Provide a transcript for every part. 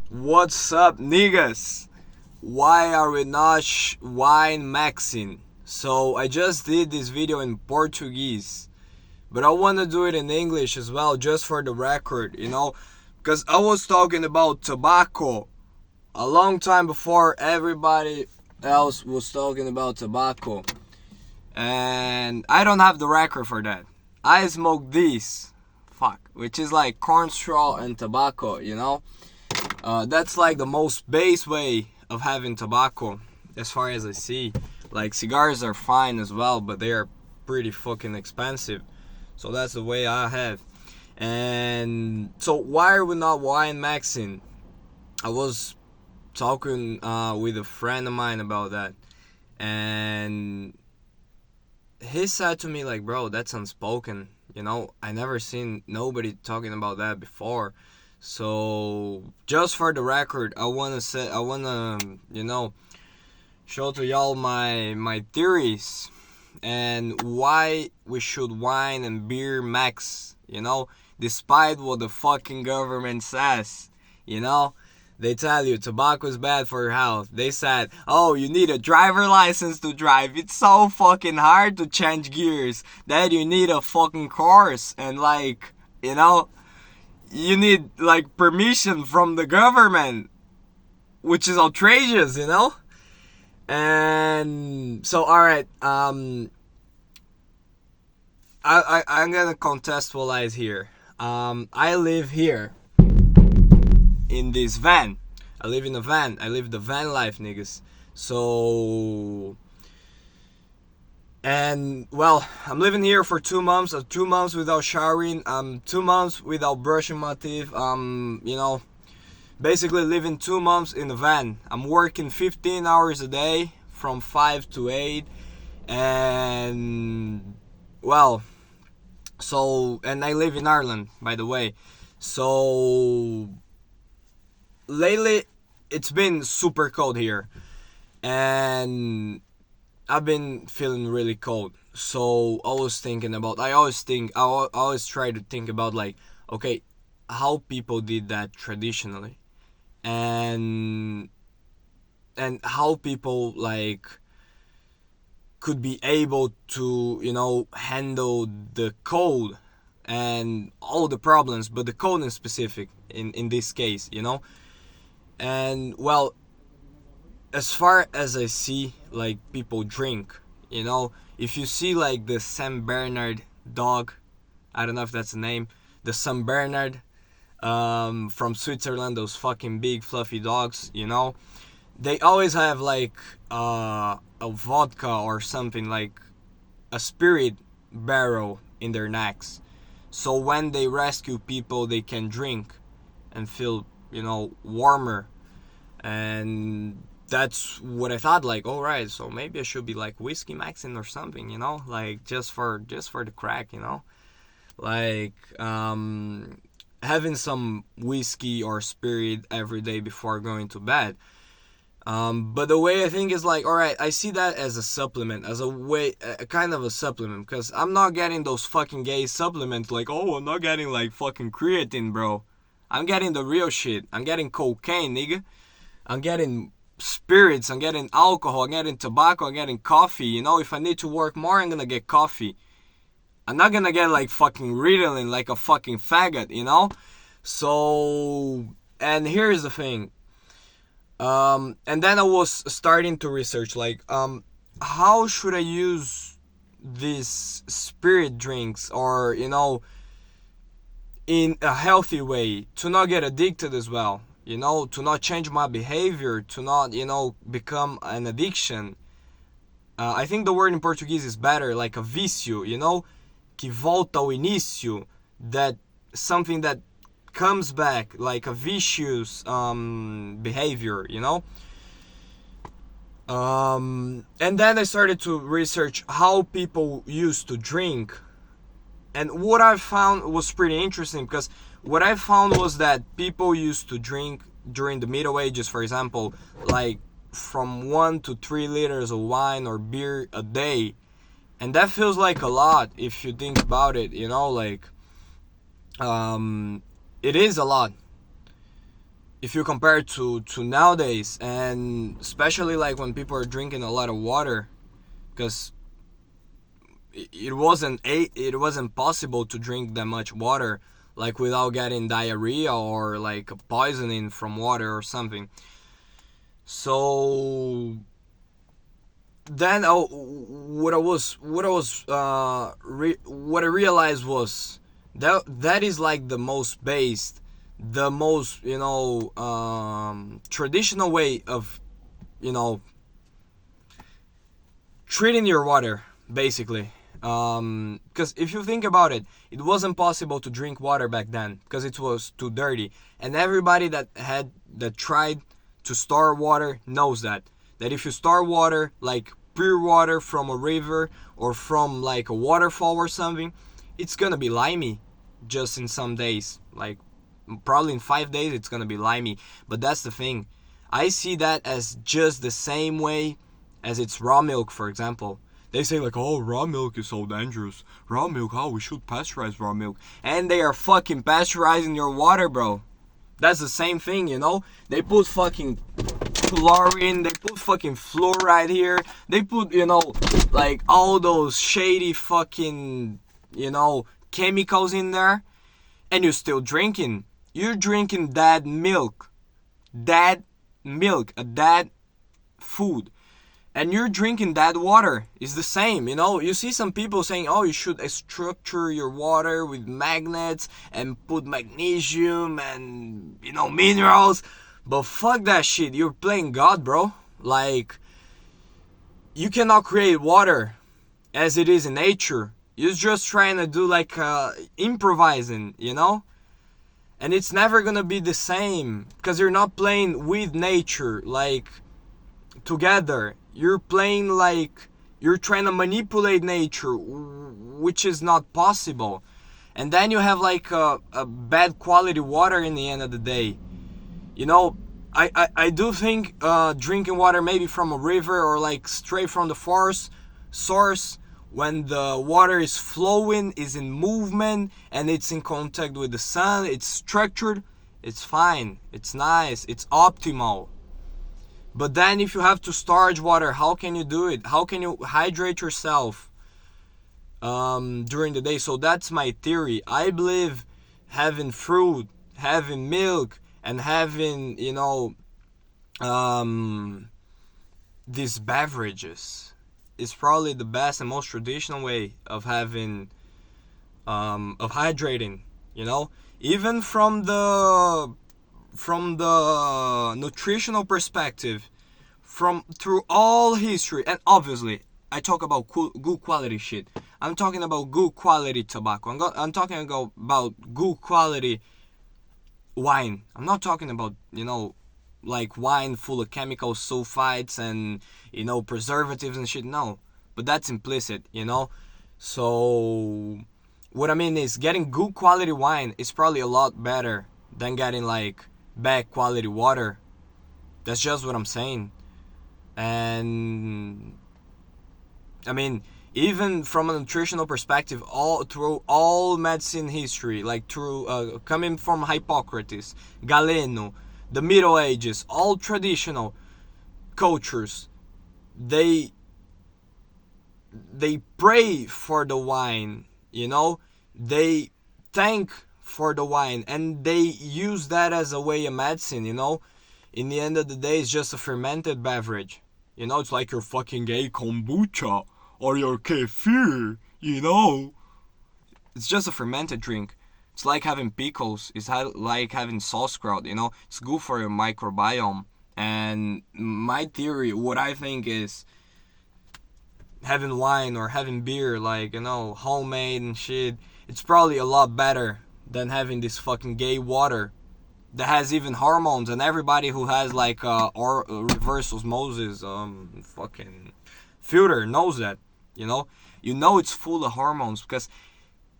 What's up, niggas? Why are we not wine maxing? So I just did this video in Portuguese, but I want to do it in English as well, just for the record, because I was talking about tobacco a long time before everybody else was talking about tobacco, and I don't have the record for that. I smoke this, which is like corn straw and tobacco. That's like the most base way of having tobacco, as far as I see. Like, cigars are fine as well, but they are pretty fucking expensive. So that's the way I have. And so why are we not wine maxing? I was talking with a friend of mine about that, and he said to me, like, bro, that's unspoken. I never seen nobody talking about that before. So just for the record, I wanna show to y'all my theories and why we should wine and beer max. Despite what the fucking government says. They tell you tobacco is bad for your health. They said, oh, you need a driver license to drive. It's so fucking hard to change gears that you need a fucking course. And you need like permission from the government, which is outrageous. And so, alright, I'm gonna contextualize here. I live here in this van. I live in a van. I live the van life, niggas. So, and well, I'm living here for 2 months. 2 months without showering. 2 months without brushing my teeth. Basically living 2 months in a van. I'm working 15 hours a day from 5 to 8, and well, so, and I live in Ireland, by the way. So lately it's been super cold here, and I've been feeling really cold. So I was thinking about, I always try to think about, like, okay, how people did that traditionally, and how people, like, could be able to handle the cold and all the problems, but the cold in specific in this case. And well, as far as I see, like, people drink, if you see like the Saint Bernard dog, I don't know if that's the name, the Saint Bernard from Switzerland, those fucking big fluffy dogs, they always have like a vodka or something, like a spirit barrel in their necks, so when they rescue people they can drink and feel warmer. And that's what I thought, like, all right, so maybe I should be like whiskey maxing or something, like just for the crack, like having some whiskey or spirit every day before going to bed. But the way I think is, like, all right, I see that as a supplement, as a kind of a supplement, because I'm not getting those fucking gay supplements, like, oh, I'm not getting like fucking creatine, bro. I'm getting the real shit. I'm getting cocaine, nigga. I'm getting spirits, I'm getting alcohol, I'm getting tobacco, I'm getting coffee. If I need to work more, I'm gonna get coffee. I'm not gonna get like fucking Ritalin like a fucking faggot. So, and here's the thing. And then I was starting to research, like, how should I use these spirit drinks, or in a healthy way, to not get addicted as well, to not change my behavior, to not become an addiction. I think the word in Portuguese is better, like a vício, que volta ao início, that something that comes back, like a vicious behavior. And then I started to research how people used to drink, and what I found was pretty interesting, because what I found was that people used to drink during the Middle Ages, for example, like from 1 to 3 liters of wine or beer a day. And that feels like a lot if you think about it, like, it is a lot. if you compare to nowadays, and especially like when people are drinking a lot of water, because it wasn't possible to drink that much water like without getting diarrhea or like poisoning from water or something. So then what I realized was that is like the most based, the most traditional way of you know treating your water, basically. Because if you think about it, it wasn't possible to drink water back then because it was too dirty, and everybody that tried to store water knows that if you store water, like pure water from a river or from like a waterfall or something, it's gonna be limey just in some days. Like probably in 5 days it's gonna be limey. But that's the thing, I see that as just the same way as it's raw milk, for example. They say like, oh, raw milk is so dangerous. Raw milk, oh, we should pasteurize raw milk. And they are fucking pasteurizing your water, bro. That's the same thing, They put fucking chlorine, they put fucking fluoride here. They put, like all those shady fucking, chemicals in there. And you're still drinking. You're drinking that milk. That milk, that food. And you're drinking that water. It's the same, You see some people saying, oh, you should structure your water with magnets and put magnesium and, minerals. But fuck that shit. You're playing God, bro. Like, you cannot create water as it is in nature. You're just trying to do like improvising, And it's never gonna be the same because you're not playing with nature, like together. You're playing like you're trying to manipulate nature, which is not possible. And then you have like a bad quality water in the end of the day. I do think drinking water maybe from a river or like straight from the forest source, when the water is flowing, is in movement, and it's in contact with the sun, it's structured, it's fine, it's nice, it's optimal. But then if you have to storage water, how can you do it? How can you hydrate yourself during the day? So that's my theory. I believe having fruit, having milk, and having, these beverages is probably the best and most traditional way of having, of hydrating, Even from the nutritional perspective, from through all history, and obviously I talk about good quality shit. I'm talking about good quality tobacco. I'm talking about good quality wine. I'm not talking about like wine full of chemicals, sulfites, and preservatives and shit. No, but that's implicit, So what I mean is, getting good quality wine is probably a lot better than getting like bad quality water. That's just what I'm saying. And I mean, even from a nutritional perspective, all through all medicine history, like through coming from Hippocrates, Galeno, the Middle Ages, all traditional cultures, they pray for the wine, they thank for the wine, and they use that as a way of medicine. In the end of the day, it's just a fermented beverage. It's like your fucking gay kombucha or your kefir, It's just a fermented drink. It's like having pickles. It's like having sauerkraut, It's good for your microbiome. And my theory, what I think is, having wine or having beer, like, homemade and shit, it's probably a lot better than having this fucking gay water that has even hormones. And everybody who has like or reverse osmosis fucking filter knows that. It's full of hormones, because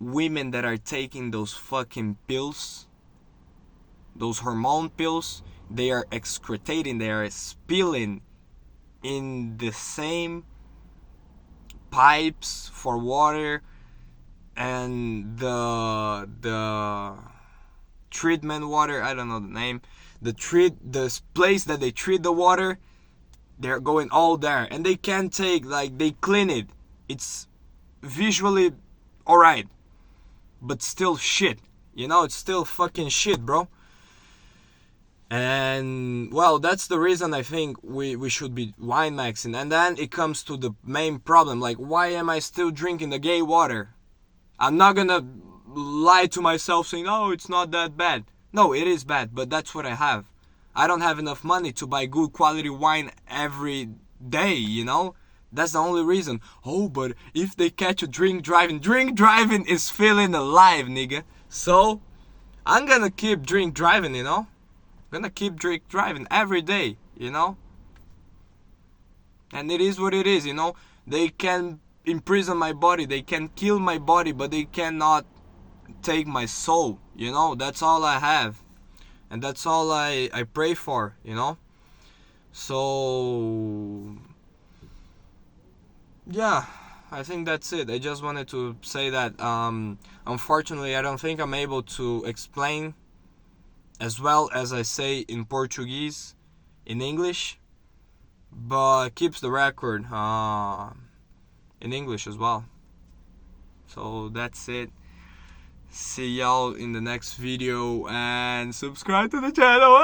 women that are taking those fucking pills, those hormone pills, they are excretating, they are spilling in the same pipes for water and the treatment water, I don't know the name, the place that they treat the water, they're going all there, and they can take, like, they clean it. It's visually alright, but still shit. You know, it's still fucking shit, bro. And well, that's the reason I think we should be wine maxing. And then it comes to the main problem, like, why am I still drinking the gay water? I'm not gonna lie to myself saying, oh, it's not that bad. No, it is bad, but that's what I have. I don't have enough money to buy good quality wine every day, you know? That's the only reason. Oh, but if they catch you drink driving is feeling alive, nigga. So, I'm gonna keep drink driving, you know? I'm gonna keep drink driving every day, you know? And it is what it is, you know? They can imprison my body, they can kill my body, but they cannot take my soul, you know? That's all I have. And that's all I pray for, you know? So, yeah, I think that's it. I just wanted to say that, unfortunately, I don't think I'm able to explain as well as I say in Portuguese, in English, but keeps the record in English as well. So that's it. See y'all in the next video, and subscribe to the channel.